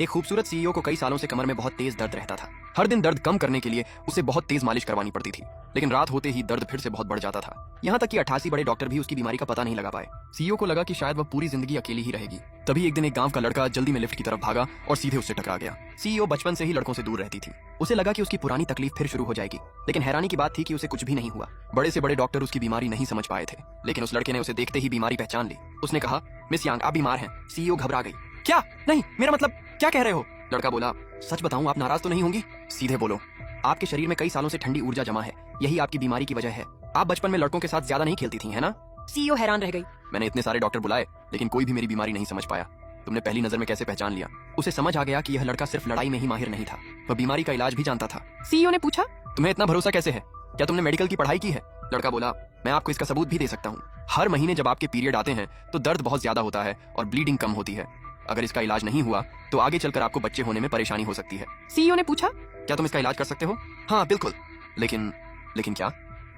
एक खूबसूरत सीईओ को कई सालों से कमर में बहुत तेज दर्द रहता था। हर दिन दर्द कम करने के लिए उसे बहुत तेज मालिश करवानी पड़ती थी, लेकिन रात होते ही दर्द फिर से बहुत बढ़ जाता था। यहाँ तक कि 88 बड़े डॉक्टर भी उसकी बीमारी का पता नहीं लगा पाए। सीईओ को लगा कि शायद वह पूरी जिंदगी अकेली ही रहेगी। तभी एक दिन एक गांव का लड़का जल्दी में लिफ्ट की तरफ भागा और सीधे उससे टकरा गया। सीईओ बचपन से ही लड़कों से दूर रहती थी। उसे लगा कि उसकी पुरानी तकलीफ फिर शुरू हो जाएगी, लेकिन हैरानी की बात थी कि उसे कुछ भी नहीं हुआ। बड़े से बड़े डॉक्टर उसकी बीमारी नहीं समझ पाए थे, लेकिन उस लड़के ने उसे देखते ही बीमारी पहचान ली। उसने कहा, मिस यांग, आप बीमार हैं। सीईओ घबरा गई। क्या? नहीं, मेरा मतलब क्या कह रहे हो? लड़का बोला, सच बताऊं, आप नाराज तो नहीं होंगी? सीधे बोलो। आपके शरीर में कई सालों से ठंडी ऊर्जा जमा है, यही आपकी बीमारी की वजह है। आप बचपन में लड़कों के साथ ज्यादा नहीं खेलती थी, है ना? सीईओ हैरान रह गई। मैंने इतने सारे डॉक्टर बुलाए, लेकिन कोई भी मेरी बीमारी नहीं समझ पाया। तुमने पहली नजर में कैसे पहचान लिया? उसे समझ आ गया कि यह लड़का सिर्फ लड़ाई में ही माहिर नहीं था, वह बीमारी का इलाज भी जानता था। सीईओ ने पूछा, तुम्हें इतना भरोसा कैसे है? क्या तुमने मेडिकल की पढ़ाई की है? लड़का बोला, मैं आपको इसका सबूत भी दे सकता हूँ। हर महीने जब आपके पीरियड आते हैं तो दर्द बहुत ज्यादा होता है और ब्लीडिंग कम होती है। अगर इसका इलाज नहीं हुआ तो आगे चलकर आपको बच्चे होने में परेशानी हो सकती है। सीईओ ने पूछा, क्या तुम इसका इलाज कर सकते हो? हाँ बिल्कुल। लेकिन क्या?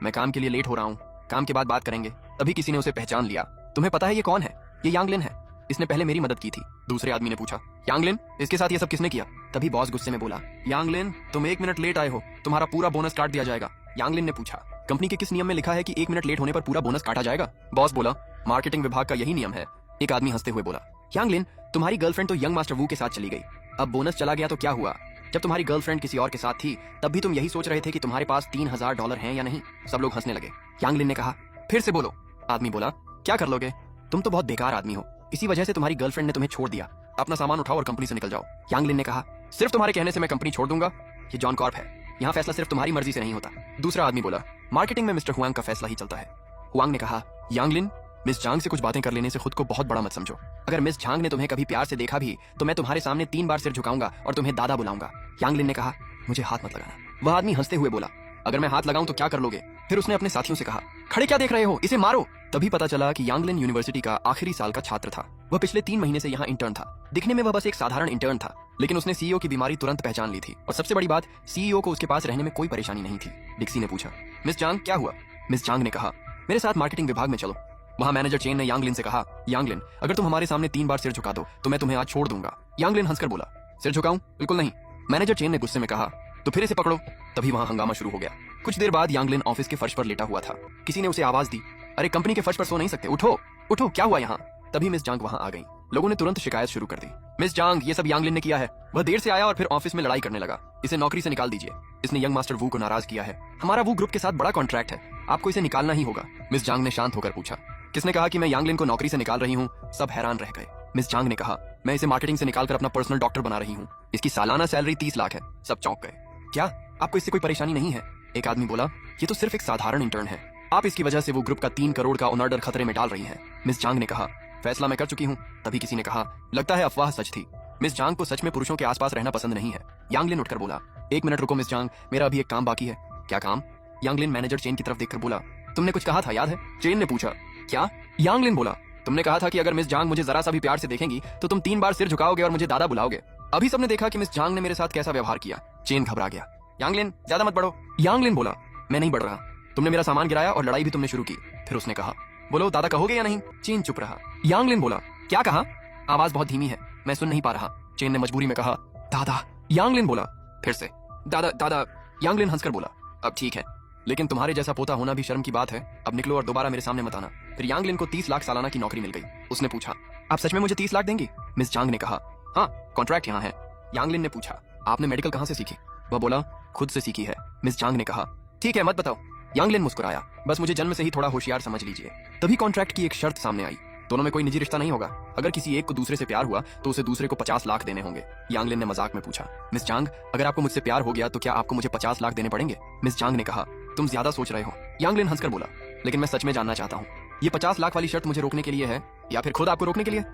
मैं काम के लिए लेट हो रहा हूँ, काम के बाद बात करेंगे। तभी किसी ने उसे पहचान लिया। तुम्हें पता है ये कौन है? ये यांगलिन है, इसने पहले मेरी मदद की थी। दूसरे आदमी ने पूछा, यांगलिन, इसके साथ ये सब किसने किया? तभी बॉस गुस्से में बोला, यांगलिन, तुम 1 मिनट लेट आए हो, तुम्हारा पूरा बोनस काट दिया जाएगा। यांगलिन ने पूछा, कंपनी के किस नियम में लिखा है कि 1 मिनट लेट होने पर पूरा बोनस काटा जाएगा? बॉस बोला, मार्केटिंग विभाग का यही नियम है। एक आदमी हंसते हुए बोला, यांगलिन, तुम्हारी गर्लफ्रेंड तो यंग मास्टर वू के साथ चली गई, अब बोनस चला गया तो क्या हुआ? जब तुम्हारी गर्लफ्रेंड किसी और के साथ थी तब भी तुम यही सोच रहे थे कि तुम्हारे पास $3000 हैं या नहीं। सब लोग हंसने लगे। यांगलिन ने कहा, फिर से बोलो। आदमी बोला, क्या कर लोगे? तुम तो बहुत बेकार आदमी हो, इसी वजह से तुम्हारी गर्लफ्रेंड ने तुम्हें छोड़ दिया। अपना सामान उठाओ और कंपनी से निकल जाओ। यांगलिन ने कहा, सिर्फ तुम्हारे कहने से मैं कंपनी छोड़ दूंगा? ये जॉन कॉर्प है, यहाँ फैसला सिर्फ तुम्हारी मर्जी से नहीं होता। दूसरा आदमी बोला, मार्केटिंग में मिस्टर हुआंग का फैसला ही चलता है। हुआंग ने कहा, यांगलिन, मिस झांग से कुछ बातें कर लेने से खुद को बहुत बड़ा मत समझो। अगर मिस झांग ने तुम्हें कभी प्यार से देखा भी तो मैं तुम्हारे सामने 3 बार सिर झुकाऊंगा और तुम्हें दादा बुलाऊंगा। यांगलिन ने कहा, मुझे हाथ मत लगाना। वह आदमी हंसते हुए बोला, अगर मैं हाथ लगाऊं तो क्या कर लोगे? फिर उसने अपने साथियों से कहा, खड़े क्या देख रहे हो, इसे मारो। तभी पता चला कि यांगलिन यूनिवर्सिटी का आखिरी साल का छात्र था। वह पिछले 3 महीने से यहाँ इंटर्न था। दिखने में वह बस एक साधारण इंटर्न था, लेकिन उसने सीईओ की बीमारी तुरंत पहचान ली थी और सबसे बड़ी बात, सीईओ को उसके पास रहने में कोई परेशानी नहीं थी। डिक्सी ने पूछा, मिस झांग, क्या हुआ? मिस झांग ने कहा, मेरे साथ मार्केटिंग विभाग में चलो। वहाँ मैनेजर चेन ने यांगलिन से कहा, यांगलिन, अगर तुम हमारे सामने 3 बार सिर झुका दो तो मैं तुम्हें आज छोड़ दूंगा। यांगलिन हंसकर बोला, सिर झुकाऊं? बिल्कुल नहीं। मैनेजर चेन ने गुस्से में कहा, तो फिर इसे पकड़ो। तभी वहाँ हंगामा शुरू हो गया। कुछ देर बाद यांगलिन ऑफिस के फर्श पर लेटा हुआ था। किसी ने उसे आवाज दी, अरे कंपनी के फर्श पर सो नहीं सकते, उठो उठो, क्या हुआ यहाँ? तभी मिस झांग वहाँ आ गई। लोगों ने तुरंत शिकायत शुरू कर दी, मिस झांग, ये सब यांगलिन ने किया है। वह देर से आया और फिर ऑफिस में लड़ाई करने लगा। इसे नौकरी से निकाल दीजिए, इसने यंग मास्टर वू को नाराज किया है। हमारा वू ग्रुप के साथ बड़ा कॉन्ट्रैक्ट है, आपको इसे निकालना ही होगा। मिस झांग ने शांत होकर पूछा, किसने कहा कि मैं यांगलिन को नौकरी से निकाल रही हूँ? सब हैरान रह गए। मिस झांग ने कहा, मैं इसे मार्केटिंग से निकालकर अपना पर्सनल डॉक्टर बना रही हूँ, इसकी सालाना सैलरी 30 लाख है। सब चौंक गए। क्या आपको इससे कोई परेशानी नहीं है? एक आदमी बोला, ये तो सिर्फ एक साधारण इंटर्न है, आप इसकी वजह से वो ग्रुप का 3 करोड़ का ऑनर खतरे में डाल रही हैं। मिस झांग ने कहा, फैसला मैं कर चुकी हूँ। तभी किसी ने कहा, लगता है अफवाह सच थी। मिस झांग को सच में पुरुषों के आसपास रहना पसंद नहीं है। यांगलिन उठकर बोला, 1 मिनट रुको मिस झांग, मेरा अभी एक काम बाकी है। क्या काम? यांगलिन मैनेजर चेन की तरफ देखकर बोला, तुमने कुछ कहा था, याद है? चेन ने पूछा, क्या? यांगलिन बोला, तुमने कहा था कि अगर मिस झांग मुझे जरा सा भी प्यार से देखेंगी तो तुम 3 बार सिर झुकाओगे और मुझे दादा बुलाओगे। अभी सबने देखा कि मिस झांग ने मेरे साथ कैसा व्यवहार किया। चेन घबरा गया। यांगलिन, ज्यादा मत बढ़ो। यांगलिन बोला, मैं नहीं बढ़ रहा, तुमने मेरा सामान गिराया और लड़ाई भी तुमने शुरू की। फिर उसने कहा, बोलो दादा कहोगे या नहीं? चेन चुप रहा। यांगलिन बोला, क्या कहा? आवाज बहुत धीमी है, मैं सुन नहीं पा रहा। चेन ने मजबूरी में कहा, दादा। यांगलिन बोला, फिर से, दादा दादा। यांगलिन हंसकर बोला, अब ठीक है, लेकिन तुम्हारे जैसा पोता होना भी शर्म की बात है। अब निकलो और दोबारा मेरे सामने मत आना। फिर यांगलिन को 30 लाख सालाना की नौकरी मिल गई। उसने पूछा, आप सच में मुझे 30 लाख देंगी? मिस झांग ने कहा, हाँ, कॉन्ट्रैक्ट यहाँ है। यांगलिन ने पूछा, आपने मेडिकल कहाँ से सीखी? वह बोला, खुद से सीखी है। मिस झांग ने कहा, ठीक है, मत बताओ। यांगलिन मुस्कुराया, बस मुझे जन्म से ही थोड़ा होशियार समझ लीजिए। तभी कॉन्ट्रैक्ट की एक शर्त सामने आई, दोनों में कोई निजी रिश्ता नहीं होगा। अगर किसी एक को दूसरे से प्यार हुआ तो उसे दूसरे को 50 लाख देने होंगे। यांगलिन ने मजाक में पूछा, मिस झांग, अगर आपको मुझसे प्यार हो गया तो क्या आपको मुझे 50 लाख देने पड़ेंगे? मिस झांग ने कहा, तुम ज्यादा सोच रहे हो। यांगलिन हंसकर बोला, लेकिन मैं सच में जानना चाहता हूँ, ये 50 लाख वाली शर्त मुझे रोकने के लिए है या फिर खुद आपको रोकने के लिए?